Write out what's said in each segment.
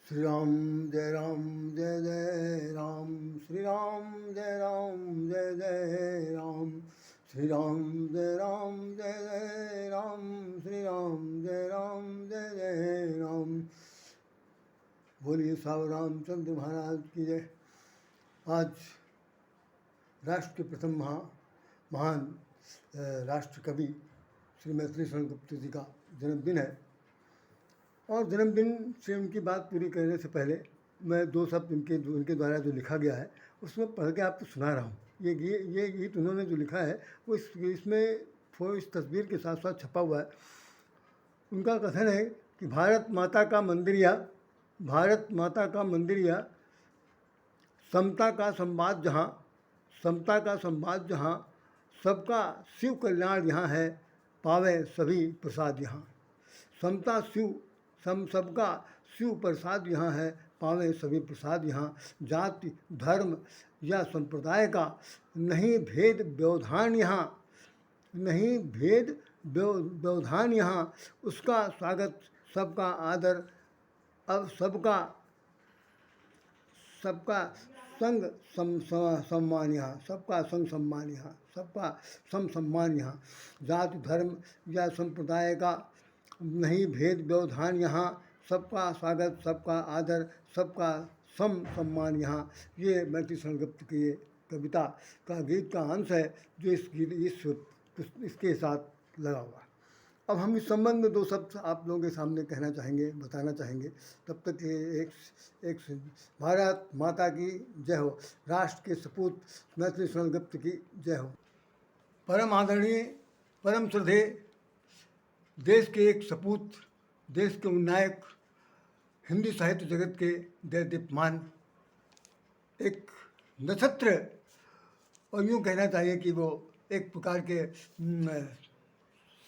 श्री राम जय जय राम, श्री राम जय जय जय राम, श्री राम जय जय राम, श्री राम जय जय राम। बोलिए साहब रामचंद्र महाराज की जय। आज राष्ट्र के प्रथम महान राष्ट्र कवि श्री मैथिली शरण गुप्त जी का जन्मदिन है, और जन्मदिन से उनकी बात पूरी करने से पहले मैं दो शब्द उनके द्वारा जो लिखा गया है उसमें पढ़ के आपको सुना रहा हूँ। ये गीत उन्होंने जो लिखा है वो इसमें इस तस्वीर के साथ साथ छपा हुआ है। उनका कथन है कि भारत माता का मंदिर या समता का संवाद जहाँ सबका शिव कल्याण यहाँ है, पावे सभी प्रसाद यहाँ। समता सबका शिव प्रसाद यहाँ है, पावे सभी प्रसाद यहाँ। जाति धर्म या संप्रदाय का नहीं भेद व्यवधान यहाँ, उसका स्वागत सबका आदर, अब सबका संग सम्मान यहाँ, सबका संग सम्मान यहाँ। जाति धर्म या संप्रदाय का नहीं भेद व्यवधान यहाँ, सबका स्वागत सबका आदर, सबका सम्मान यहाँ। ये मैथिली शरण गुप्त की ये कविता का गीत का अंश है जो इसके साथ लगा हुआ। अब हम इस संबंध में दो शब्द आप लोगों के सामने बताना चाहेंगे। तब तक एक भारत माता की जय हो, राष्ट्र के सपूत मैथिली शरण गुप्त की जय हो। परम आदरणीय, परम श्रद्धेय, देश के एक सपूत, देश के उन्नायक, हिंदी साहित्य जगत के देदीप्यमान एक नक्षत्र, और यूँ कहना चाहिए कि वो एक प्रकार के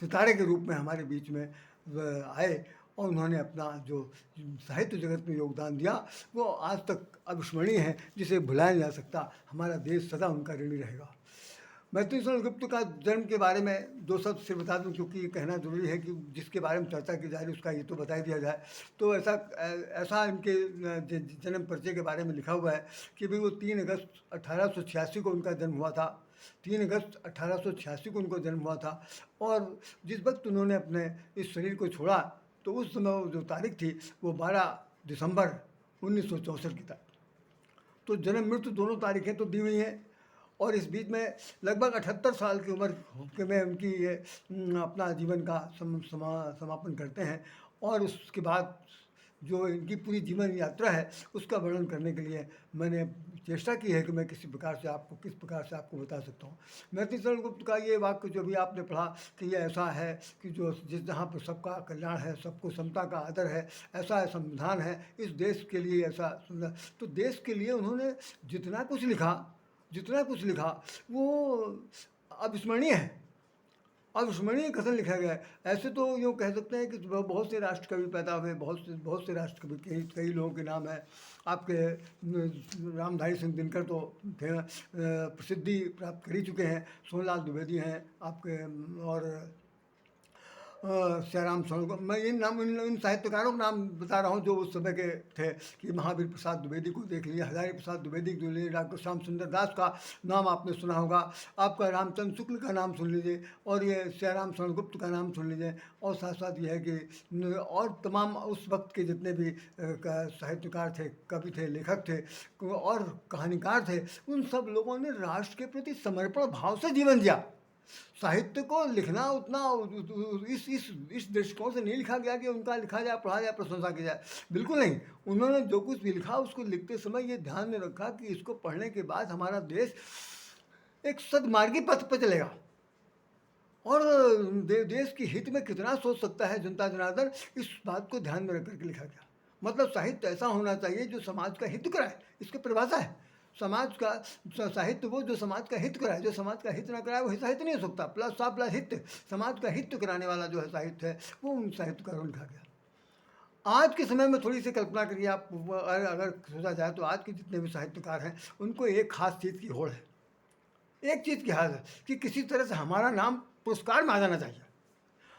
सितारे के रूप में हमारे बीच में आए, और उन्होंने अपना जो साहित्य जगत में योगदान दिया वो आज तक अविस्मरणीय है, जिसे भुलाया नहीं जा सकता। हमारा देश सदा उनका ऋणी रहेगा। मैथिली शरण गुप्त का जन्म के बारे में दो शब्द से बता दूं, क्योंकि ये कहना जरूरी है कि जिसके बारे में चर्चा की जा रही है उसका ये तो बता ही दिया जाए। तो ऐसा इनके जन्म परिचय के बारे में लिखा हुआ है कि भाई वो 3 अगस्त 1886 को उनका जन्म हुआ था। 3 अगस्त 1886 को उनको जन्म हुआ था, और जिस वक्त उन्होंने अपने इस शरीर को छोड़ा तो उस समय जो तारीख थी वो 12 दिसंबर 1964 की तारीख। तो जन्म मृत्यु दोनों तारीखें तो दी हुई हैं, और इस बीच में लगभग 78 साल की उम्र में उनकी ये अपना जीवन का समापन करते हैं। और उसके बाद जो इनकी पूरी जीवन यात्रा है उसका वर्णन करने के लिए मैंने चेष्टा की है कि मैं किस प्रकार से आपको बता सकता हूँ। मैथिली शरण गुप्त का ये वाक्य जो भी आपने पढ़ा कि ये ऐसा है कि जहाँ पर सबका कल्याण है, सबको समता का आदर है, ऐसा संविधान है, इस देश के लिए ऐसा सुंदर। तो देश के लिए उन्होंने जितना कुछ लिखा वो अविस्मरणीय है, अविस्मरणीय कथन लिखा गया है। ऐसे तो यूँ कह सकते हैं कि बहुत से राष्ट्र कवि पैदा हुए, बहुत से राष्ट्र कवि, कई लोगों के नाम है। आपके रामधारी सिंह दिनकर तो प्रसिद्धि प्राप्त कर ही चुके हैं, सोनलाल द्विवेदी हैं आपके, और श्याराम शरण। मैं इन साहित्यकारों का नाम बता रहा हूँ जो उस समय के थे, कि महावीर प्रसाद द्विवेदी को देख लीजिए, हजारी प्रसाद द्विवेदी को लीजिए, डॉक्टर श्याम सुंदर दास का नाम आपने सुना होगा, आपका रामचंद्र शुक्ल का नाम सुन लीजिए, और ये श्याराम शरण गुप्त का नाम सुन लीजिए। और साथ साथ ये है कि और तमाम उस वक्त के जितने भी साहित्यकार थे, कवि थे, लेखक थे और कहानीकार थे, उन सब लोगों ने राष्ट्र के प्रति समर्पण भाव से जीवन जिया। साहित्य को लिखना उतना इस दृष्टिकोण से नहीं लिखा गया कि उनका लिखा जाए, पढ़ा जाए, प्रशंसा की जाए, बिल्कुल नहीं। उन्होंने जो कुछ भी लिखा उसको लिखते समय ये ध्यान में रखा कि इसको पढ़ने के बाद हमारा देश एक सद्मार्गी पथ पर चलेगा, और देश के हित में कितना सोच सकता है जनता जनार्दन, इस बात को ध्यान में रख करके लिखा गया। मतलब साहित्य ऐसा होना चाहिए जो समाज का हित कराए, इसकी परिभाषा है। समाज का साहित्य वो जो समाज का हित कराए, जो समाज का हित ना कराए वो साहित्य नहीं हो सकता। प्लस हित, समाज का हित कराने वाला जो है साहित्य है, वो उन साहित्यकारों ने लिखा गया। आज के समय में थोड़ी सी कल्पना करिए आप, अगर सोचा जाए तो आज के जितने भी साहित्यकार हैं उनको एक खास चीज़ की होड़ है, एक चीज़ की हाल है कि किसी तरह से हमारा नाम पुरस्कार में आ जाना चाहिए,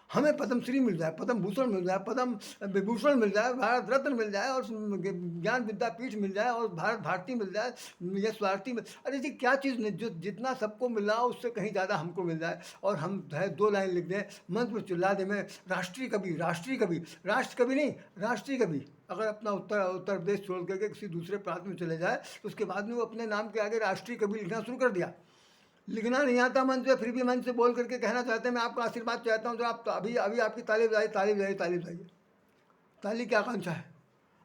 हमें पद्मश्री मिल जाए, पद्म भूषण मिल जाए, पद्म विभूषण मिल जाए, भारत रत्न मिल जाए और ज्ञान विद्यापीठ मिल जाए और भारत भारती मिल जाए, यश भारती मिल, अरे जी क्या चीज़ नहीं, जो जितना सबको मिल रहा उससे कहीं ज़्यादा हमको मिल जाए और हम जो है 2 लाइन लिख दें, मंच पर चिल्ला दें, मैं राष्ट्रीय कवि, राष्ट्रीय कवि, राष्ट्र कवि नहीं, राष्ट्रीय कवि। अगर अपना उत्तर प्रदेश छोड़ करके किसी दूसरे प्रांत में चले जाए तो उसके बाद में वो अपने नाम के आगे राष्ट्रीय कवि लिखना शुरू कर दिया। लिखना नहीं आता मंच पे, फिर भी मंच से बोल करके कहना चाहते हैं मैं आपका आशीर्वाद चाहता हूँ, तो आप तो अभी अभी आपकी ताली बजाइए, ताली बजाइए, ताली बजाइए। ताली क्या आकांक्षा है,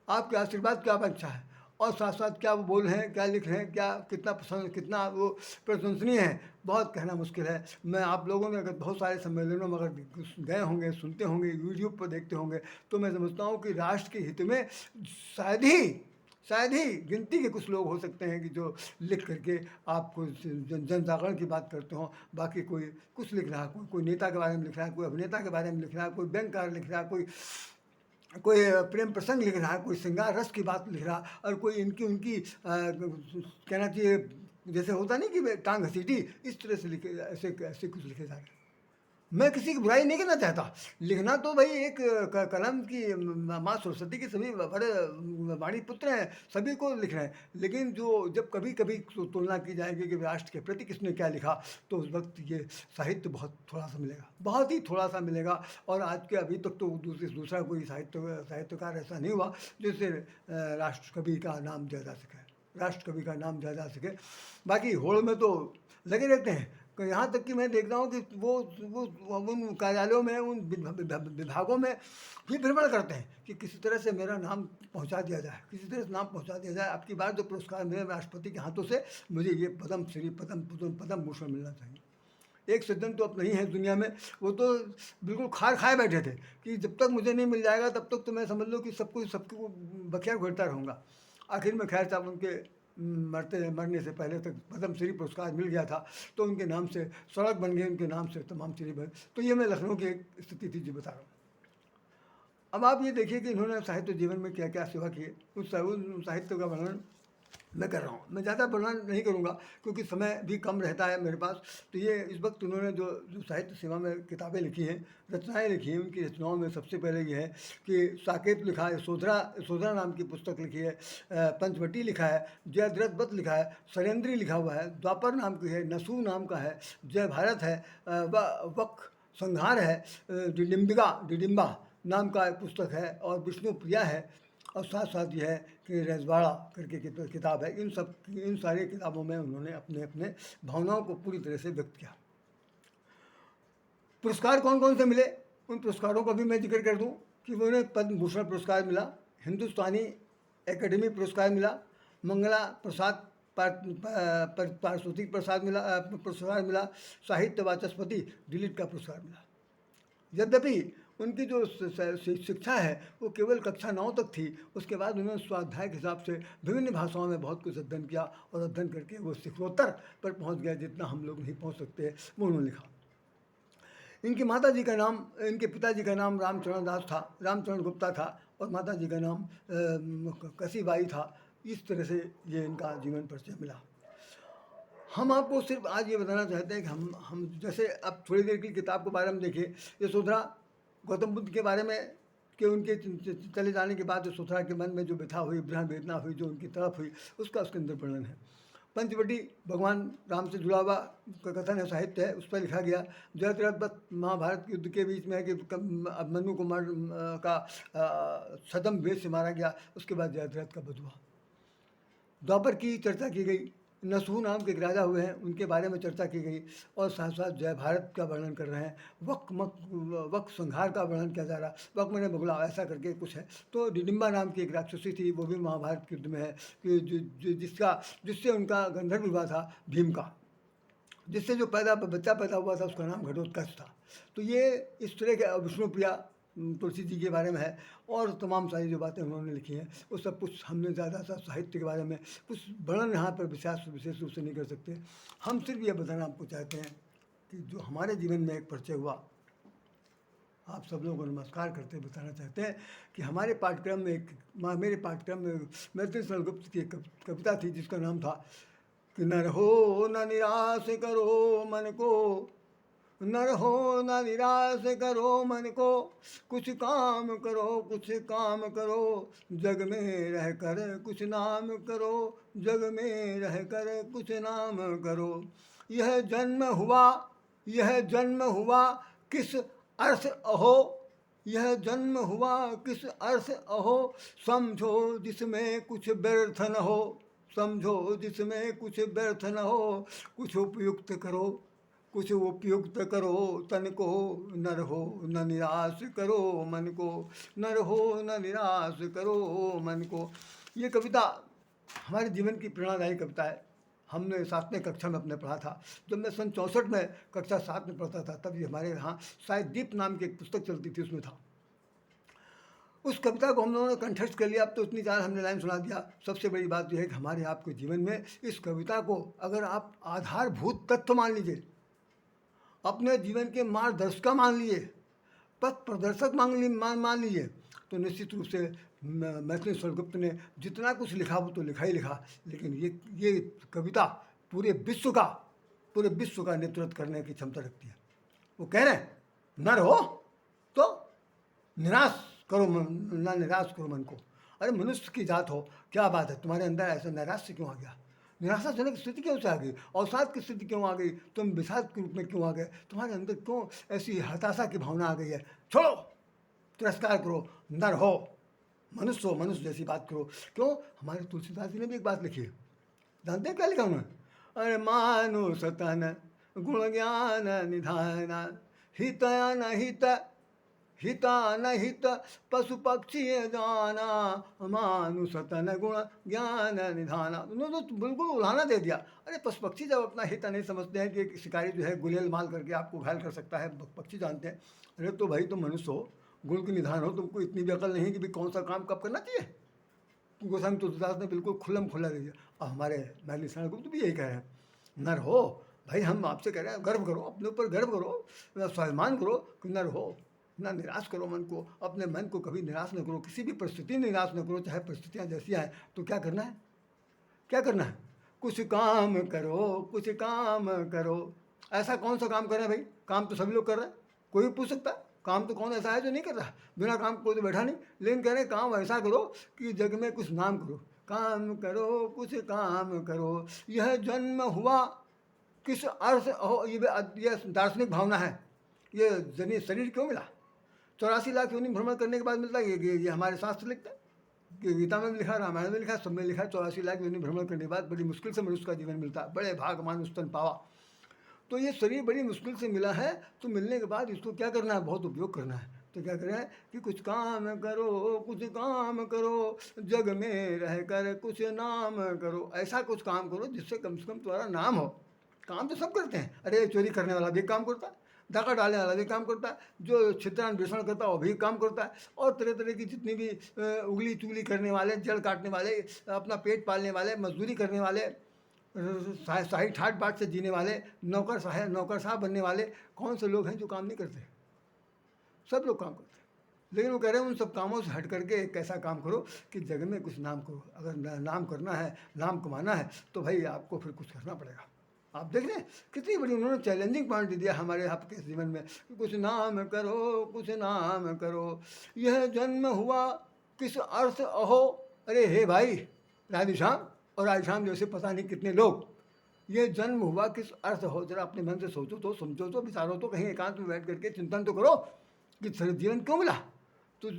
आपके आशीर्वाद क्या आकांक्षा है, और साथ साथ क्या वो बोल रहे हैं, क्या लिख रहे हैं, क्या कितना पसंद, कितना वो प्रशंसनीय है, बहुत कहना मुश्किल है। मैं आप लोगों ने अगर बहुत सारे सम्मेलनों में अगर गए होंगे, सुनते होंगे, यूट्यूब पर देखते होंगे, तो मैं समझता हूँ कि राष्ट्र के हित में शायद ही गिनती के कुछ लोग हो सकते हैं कि जो लिख करके आपको जन जागरण की बात करते हो। बाकी कोई कुछ लिख रहा है, कोई नेता के बारे में लिख रहा है, कोई अभिनेता के बारे में लिख रहा है, कोई बैंककार लिख रहा है, कोई प्रेम प्रसंग लिख रहा है, कोई श्रृंगार रस की बात लिख रहा, और कोई इनकी उनकी कहना चाहिए जैसे होता नहीं कि टांग घसीटी, इस तरह से लिखे, ऐसे ऐसे कुछ लिखे जा रहे हैं। मैं किसी की बुराई नहीं करना चाहता, लिखना तो भाई एक कलम की माँ सरस्वती के सभी बड़े वाणी पुत्र हैं, सभी को लिख रहे हैं, लेकिन जो जब कभी कभी तुलना की जाएगी कि राष्ट्र के प्रति किसने क्या लिखा, तो उस वक्त ये साहित्य बहुत थोड़ा सा मिलेगा, बहुत ही थोड़ा सा मिलेगा। और आज के अभी तक तो दूसरा कोई साहित्यकार ऐसा नहीं हुआ जिससे राष्ट्र कवि का नाम दिया जा सके, राष्ट्र कवि का नाम दिया जा सके। बाकी होड़ में तो लगे रहते हैं, यहाँ तक कि मैं देख रहा हूँ कि वो उन कार्यालयों में, उन विभागों में भी भ्रमण करते हैं कि किसी तरह से मेरा नाम पहुँचा दिया जाए, किसी तरह से नाम पहुँचा दिया जाए। आपकी बार जो पुरस्कार मिले राष्ट्रपति के हाथों से, मुझे ये पद्म भूषण मिलना चाहिए। एक सज्जन तो अब नहीं है दुनिया में, वो तो बिल्कुल खार खाए बैठे थे कि जब तक मुझे नहीं मिल जाएगा तब तक तो मैं समझ लो कि सबको बखिया घोटता रहूँगा। आखिर में खैर साहब उनके मरने से पहले तक पद्मश्री पुरस्कार मिल गया था, तो उनके नाम से सड़क बन गई, उनके नाम से तमाम चीज़ें बन। तो ये मैं लखनऊ की एक स्थिति थी जो बता रहा हूँ। अब आप ये देखिए कि इन्होंने साहित्य जीवन में क्या क्या सेवा की, उस साहित्य का वर्णन मैं कर रहा हूँ। मैं ज़्यादा वर्णन नहीं करूँगा क्योंकि समय भी कम रहता है मेरे पास। तो ये इस वक्त उन्होंने जो जो साहित्य सेवा में किताबें लिखी हैं, रचनाएँ लिखी हैं, उनकी रचनाओं में सबसे पहले ये है कि साकेत लिखा है, यशोधरा नाम की पुस्तक लिखी है, पंचवटी लिखा है, जयद्रथ वध लिखा है, सरेंद्री लिखा हुआ है, द्वापर नाम की है, नसू नाम का है, जय भारत है, वक संहार है, डिडिम्बा नाम का एक पुस्तक है, और विष्णु प्रिया है, और साथ साथ यह है कि रजवाड़ा करके किताब है। इन सारी किताबों में उन्होंने अपने अपने भावनाओं को पूरी तरह से व्यक्त किया। पुरस्कार कौन कौन से मिले, उन पुरस्कारों का भी मैं जिक्र कर दूं कि उन्हें पद्म भूषण पुरस्कार मिला, हिंदुस्तानी एकेडमी पुरस्कार मिला, मंगला प्रसाद पारितोषिक पुरस्कार मिला, साहित्य वाचस्पति दिलीप का पुरस्कार मिला। यद्यपि उनकी जो शिक्षा है वो केवल कक्षा 9 तक थी, उसके बाद उन्होंने स्वाध्याय के हिसाब से विभिन्न भाषाओं में बहुत कुछ अध्ययन किया, और अध्ययन करके वो शिक्षोत्तर पर पहुंच गया, जितना हम लोग नहीं पहुंच सकते वो उन्होंने लिखा। इनकी माता जी का नाम, इनके पिताजी का नाम रामचरण दास था, रामचरण गुप्ता था, और माता जी का नाम कसीबाई था। इस तरह से ये इनका जीवन परिचय मिला। हम आपको सिर्फ आज ये बताना चाहते हैं कि हम जैसे अब थोड़ी देर की किताब के बारे में देखिए, यशोधरा गौतम बुद्ध के बारे में कि उनके चले जाने के बाद यशोधरा के मन में जो व्यथा हुई, ब्रह्म वेदना हुई, जो उनकी तड़प हुई, उसका उसके अंदर वर्णन है। पंचवटी भगवान राम से जुड़ा हुआ कथन है, साहित्य है, उस पर लिखा गया। जयद्रथ महाभारत युद्ध के बीच में है कि मनु को का सदम वेद से मारा गया, उसके बाद जयद्रथ का वध हुआ। द्वापर की चर्चा की गई, नसू नाम के एक राजा हुए हैं, उनके बारे में चर्चा की गई, और साथ साथ जय भारत का वर्णन कर रहे हैं, वक संहार का वर्णन किया जा रहा है, वक मैंने बगुला ऐसा करके कुछ है। तो डिडिम्बा नाम की एक राक्षसी थी, वो भी महाभारत के युद्ध में है कि जिससे उनका गंधर्व विवाह था भीम का, जिससे जो बच्चा पैदा हुआ था उसका नाम घटोत्कच था। तो ये इस तरह के विष्णु प्रिया तुलसी जी के बारे में है, और तमाम सारी जो बातें उन्होंने लिखी हैं वो सब कुछ हमने ज़्यादा सा साहित्य के बारे में कुछ वर्णन यहाँ पर विशेष रूप से नहीं कर सकते। हम सिर्फ ये बताना आपको चाहते हैं कि जो हमारे जीवन में एक परिचय हुआ, आप सब लोगों को नमस्कार करते बताना चाहते हैं कि हमारे पाठ्यक्रम में मेरे पाठ्यक्रम में मैथिली गुप्त की एक कविता थी जिसका नाम था कि न रहो न निराश करो मन को, नर हो न निराश करो मन को, कुछ काम करो कुछ काम करो, जग में रह कर कुछ नाम करो, जग में रह कर कुछ नाम करो। यह जन्म हुआ किस अर्थ अहो, यह जन्म हुआ किस अर्थ अहो, समझो जिसमें कुछ व्यर्थ न हो, समझो जिसमें कुछ व्यर्थ न हो। कुछ उपयुक्त करो कुछ उपयुक्त करो तन को, नर हो न निराश करो मन को, नर हो न निराश करो मन को। ये कविता हमारे जीवन की प्रेरणादायी कविता है। हमने 7वीं कक्षा में अपने पढ़ा था। जब मैं सन 64 में कक्षा 7 में पढ़ता था, तब ये हमारे यहाँ शायद दीप नाम की एक पुस्तक चलती थी, उसमें था। उस कविता को हम लोगों ने कंठस्थ कर लिया। अब तो इतनी ज़्यादा हमने लाइन सुना दिया। सबसे बड़ी बात यह है कि हमारे आपके जीवन में इस कविता को अगर आप आधारभूत तत्व मान लीजिए, अपने जीवन के मार्गदर्शिका मान लिए, पथ प्रदर्शक मान लीजिए, तो निश्चित रूप से मैथिली स्वरगुप्त ने जितना कुछ लिखा वो तो लिखा ही लिखा, लेकिन ये कविता पूरे विश्व का नेतृत्व करने की क्षमता रखती है। वो कह रहे हैं, नर हो तो निराश करो ना निराश करो मन को। अरे मनुष्य की जात हो, क्या बात है, तुम्हारे अंदर ऐसा नैराश्य क्यों आ गया? निराशाजनक स्थिति क्यों से आ गई? अवसाद की स्थिति क्यों आ गई? तुम विषाद के रूप में क्यों आ गए? तुम्हारे अंदर क्यों ऐसी हताशा की भावना आ गई है? छोड़ो, तिरस्कार करो, नर हो, मनुष्य हो, मनुष्य जैसी बात करो। क्यों? हमारे तुलसीदास जी ने भी एक बात लिखी है, जानते हैं क्या लिखा उन्होंने? अरे मानुष तन गुण ज्ञान निधान, हितया न हिता न हित पशु पक्षी जाना, मानुष तन गुण ज्ञान निधाना। उन्होंने तो बिल्कुल उल्हाना दे दिया। अरे पशु पक्षी जब अपना हित नहीं समझते हैं कि एक शिकारी जो है गुलेल माल करके आपको घायल कर सकता है, पक्षी जानते हैं। अरे तो भाई तुम मनुष्य हो, गुण के निधान हो, तुमको इतनी भी अकल नहीं कि भी कौन सा काम कब करना चाहिए। गोस्वामी तुलसीदास ने बिल्कुल खुल्लम खुल्ला दे दिया। और हमारे मैथिली स्वरगुप्त भी यही कह रहे हैं, नर हो भाई, हम आपसे कह रहे हैं, गर्व करो, अपने ऊपर गर्व करो, स्वाभिमान करो कि नर हो, ना निराश करो मन को। अपने मन को कभी निराश न करो, किसी भी परिस्थिति में निराश न करो, चाहे परिस्थितियाँ जैसी आए। तो क्या करना है? क्या करना है? कुछ काम करो। ऐसा कौन सा काम करें भाई? काम तो सभी लोग कर रहे हैं, कोई भी पूछ सकता है। काम तो कौन ऐसा है जो नहीं कर रहा? बिना काम कोई तो बैठा नहीं। लेकिन कह रहे हैं काम ऐसा करो कि जग में कुछ नाम करो। काम करो कुछ काम करो, यह जन्म हुआ किस अर्थ हो। ये दार्शनिक भावना है। ये शरीर क्यों मिला? 84 लाख योनि भ्रमण करने के बाद मिलता है। ये हमारे शास्त्र लिखते हैं कि गीता में भी लिखा, रामायण में लिखा, सब में लिखा है। 84 लाख योनि भ्रमण करने के बाद बड़ी मुश्किल से मनुष्य का जीवन मिलता है। बड़े भाग मानुष तन पावा। तो ये शरीर बड़ी मुश्किल से मिला है, तो मिलने के बाद इसको क्या करना है? बहुत उपयोग करना है। तो क्या करें कि कुछ काम करो, जग में रह कर कुछ नाम करो। ऐसा कुछ काम करो जिससे कम से कम तुम्हारा नाम हो। काम तो सब करते हैं। अरे चोरी करने वाला भी काम करता है, डाका डालने वाला भी काम करता है, जो छिद्रान्वेषण करता है वो भी काम करता है, और तरह तरह की जितनी भी उगली चुगली करने वाले, जड़ काटने वाले, अपना पेट पालने वाले, मजदूरी करने वाले, शाही ठाट बाट से जीने वाले, नौकर साहब बनने वाले, कौन से लोग हैं जो काम नहीं करते? सब लोग काम करते हैं। लेकिन वो कह रहे हैं उन सब कामों से हट करके एक ऐसा काम करो कि जग में कुछ नाम करो। अगर नाम करना है, नाम कमाना है, तो भाई आपको फिर कुछ करना पड़ेगा। आप देख रहे हैं कितनी बड़ी उन्होंने चैलेंजिंग पॉइंट दे दिया हमारे आपके जीवन में। कुछ नाम करो, यह जन्म हुआ किस अर्थ अहो। अरे हे भाई राधेश्याम और राधेश्याम जैसे पता नहीं कितने लोग, ये जन्म हुआ किस अर्थ हो। जरा अपने मन से सोचो तो, समझो तो, विचारो तो, कहीं एकांत में बैठ करके चिंतन तो करो कि जीवन क्यों मिला। तो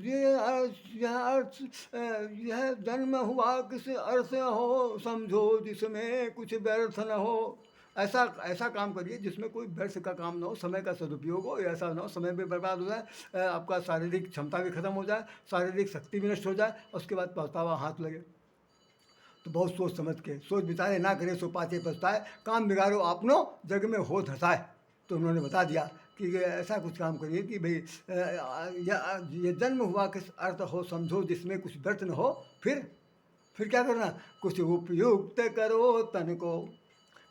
यह जन्म हुआ किस अर्थ हो, समझो जिसमें कुछ व्यर्थ न हो। ऐसा काम करिए जिसमें कोई व्यर्थ का काम ना हो, समय का सदुपयोग हो। ऐसा ना हो समय भी बर्बाद हो जाए, आपका शारीरिक क्षमता भी खत्म हो जाए, शारीरिक शक्ति भी नष्ट हो जाए, उसके बाद पछतावा हाथ लगे। तो बहुत सोच समझ के, सोच विचारे ना करे सो पाछे पछताए, काम बिगाड़ो आपनो जग में हो धसाए। तो उन्होंने बता दिया कि ऐसा कुछ काम करिए कि भाई ये जन्म हुआ किस अर्थ हो, समझो जिसमें कुछ व्यर्थ न हो। फिर क्या करना? कुछ उपयुक्त करो तन को,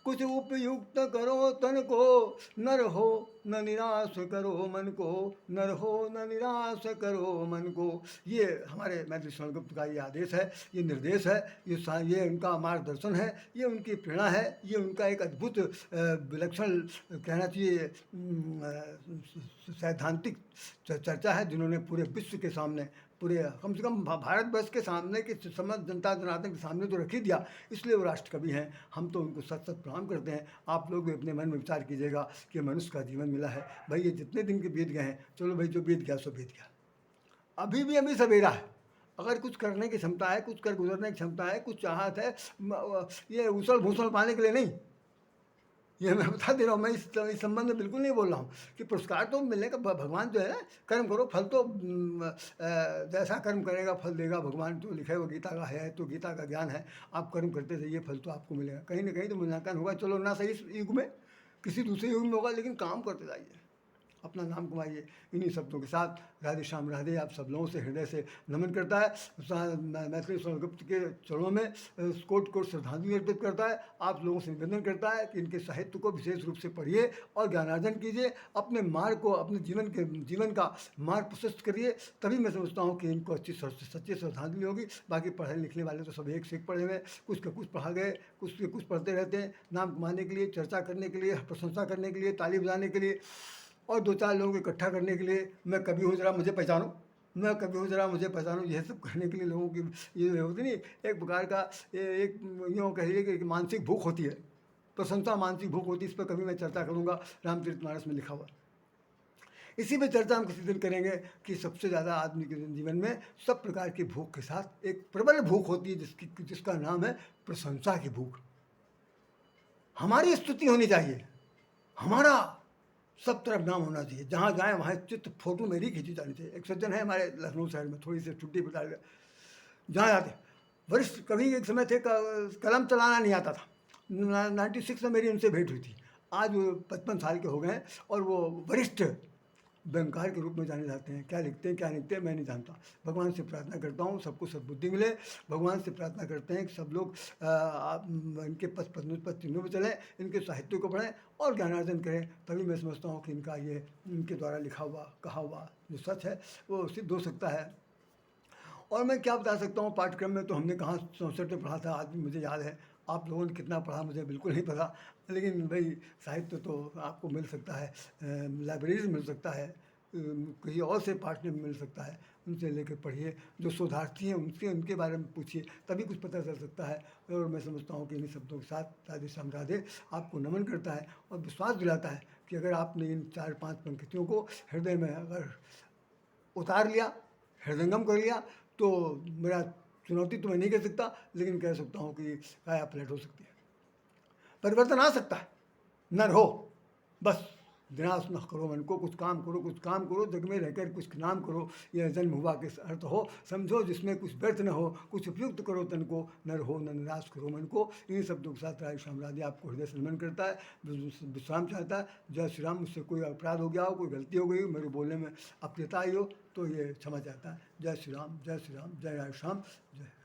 कुछ उपयुक्त करो तन को, नर हो न निराश करो मन को, नर हो न निराश करो मन को। ये हमारे मैथिली स्वर्णगुप्त का ये आदेश है, ये निर्देश है, ये उनका मार्गदर्शन है, ये उनकी प्रेरणा है, ये उनका एक अद्भुत विलक्षण कहना चाहिए सैद्धांतिक चर्चा है, जिन्होंने पूरे विश्व के सामने, पूरे कम से कम भारतवर्ष के सामने कि समस्त जनता जनार्दन के सामने तो रख ही दिया, इसलिए वो राष्ट्रकवि हैं। हम तो उनको सत सत प्रणाम करते हैं। आप लोग भी अपने मन में विचार कीजिएगा कि मनुष्य का जीवन मिला है भाई, ये जितने दिन के बीत गए हैं, चलो भाई जो बीत गया सो बीत गया, अभी सवेरा है। अगर कुछ करने की क्षमता है, कुछ कर गुजरने की क्षमता है, कुछ चाहत है, ये उछल भूसल पाने के लिए नहीं, ये मैं बता दे रहा हूँ। मैं इस संबंध में बिल्कुल नहीं बोल रहा हूँ कि पुरस्कार तो मिलने का, भगवान जो है ना, कर्म करो फल तो जैसा कर्म करेगा फल देगा भगवान, तो लिखा है वो गीता का है, तो गीता का ज्ञान है। आप कर्म करते जाइए, फल तो आपको मिलेगा, कहीं ना कहीं तो मूल्यांकन होगा। चलो ना सही इस युग में, किसी दूसरे युग में होगा, लेकिन काम करते जाइए, अपना नाम कमाइए। इन्हीं शब्दों के साथ राधे श्याम राधे आप सब लोगों से हृदय से नमन करता है। मैथिली स्वर्णगुप्त के चरणों में कोट कोट श्रद्धांजलि अर्पित करता है। आप लोगों से निवेदन करता है कि इनके साहित्य को विशेष रूप से पढ़िए और ज्ञानार्जन कीजिए, अपने मार्ग को, अपने जीवन का मार्ग प्रशस्त करिए। तभी मैं समझता हूँ कि इनको अच्छी सच्ची श्रद्धांजलि होगी। बाकी पढ़ने लिखने वाले तो सब एक से एक पढ़े हुए, कुछ का कुछ पढ़ा गए, कुछ के कुछ पढ़ते रहते हैं, नाम कमाने के लिए, चर्चा करने के लिए, प्रशंसा करने के लिए, ताली बजाने के लिए, और दो चार लोगों को इकट्ठा करने के लिए, मैं कभी हूँ जरा मुझे पहचानो, मैं कभी हूँ जरा मुझे पहचानो, यह सब करने के लिए लोगों की ये होती नहीं, एक प्रकार का एक यूँ कहिए कि मानसिक भूख होती है, प्रशंसा मानसिक भूख होती है। इस पर कभी मैं चर्चा करूँगा, रामचरितमानस में लिखा हुआ। इसी पे चर्चा हम किसी दिन करेंगे कि सबसे ज़्यादा आदमी के जीवन में सब प्रकार की भूख के साथ एक प्रबल भूख होती है, जिसका नाम है प्रशंसा की भूख। हमारी स्तुति होनी चाहिए, हमारा सब तरफ नाम होना चाहिए, जहाँ जाए वहाँ चित्र फोटो मेरी खींची जानी चाहिए। एक सज्जन है हमारे लखनऊ शहर में, थोड़ी सी छुट्टी बिता गए, जहाँ जाते वरिष्ठ, कभी एक समय थे कलम चलाना नहीं आता था, 96 में मेरी उनसे भेंट हुई थी। आज वो 55 साल के हो गए हैं और वो वरिष्ठ बैंकर के रूप में जाने जाते हैं। क्या लिखते हैं क्या लिखते हैं मैं नहीं जानता। भगवान से प्रार्थना करता हूँ सबको सद्बुद्धि मिले। भगवान से प्रार्थना करते हैं कि सब लोग इनके पद चिन्हों पर चलें, इनके साहित्य को पढ़ें और ज्ञानार्जन करें। तभी मैं समझता हूँ कि इनका ये इनके द्वारा लिखा हुआ कहा हुआ जो सच है वो सिद्ध हो सकता है। और मैं क्या बता सकता हूँ, पाठ्यक्रम में तो हमने कहाँ 64 में पढ़ा था, आज भी मुझे याद है। आप लोगों ने कितना पढ़ा मुझे बिल्कुल नहीं पता, लेकिन भाई साहित्य तो आपको मिल सकता है, लाइब्रेरी से मिल सकता है, कहीं और से पाठ में मिल सकता है, उनसे लेकर पढ़िए। जो शोधार्थी हैं उनके बारे में पूछिए, तभी कुछ पता चल सकता है। और मैं समझता हूँ कि इन्हीं शब्दों के साथ राधे श्याम राधे आपको नमन करता है और विश्वास दिलाता है कि अगर आपने इन 4-5 पंक्तियों को हृदय में अगर उतार लिया, हृदयंगम कर लिया, तो मेरा चुनौती तो मैं नहीं कह सकता, लेकिन कह सकता हूँ कि काया पलट हो सकती है, परिवर्तन आ सकता है। नर हो, बस विनाश न करो मन को, कुछ काम करो, जग में रहकर कुछ नाम करो, यह जन्म हुआ किस अर्थ हो, समझो जिसमें कुछ व्यर्थ न हो, कुछ उपयुक्त करो तन को, नर हो न निराश करो मन को। इन शब्दों के साथ राधे श्याम राधे आपको हृदय से नमन करता है, विश्राम चाहता है। जय श्री राम। मुझसे कोई अपराध हो गया हो, कोई गलती हो गई हो, मेरे बोलने में अप्रियता आई हो, तो ये क्षमा चाहता है। जय श्री राम, जय श्री राम, जय राधे श्याम, जय।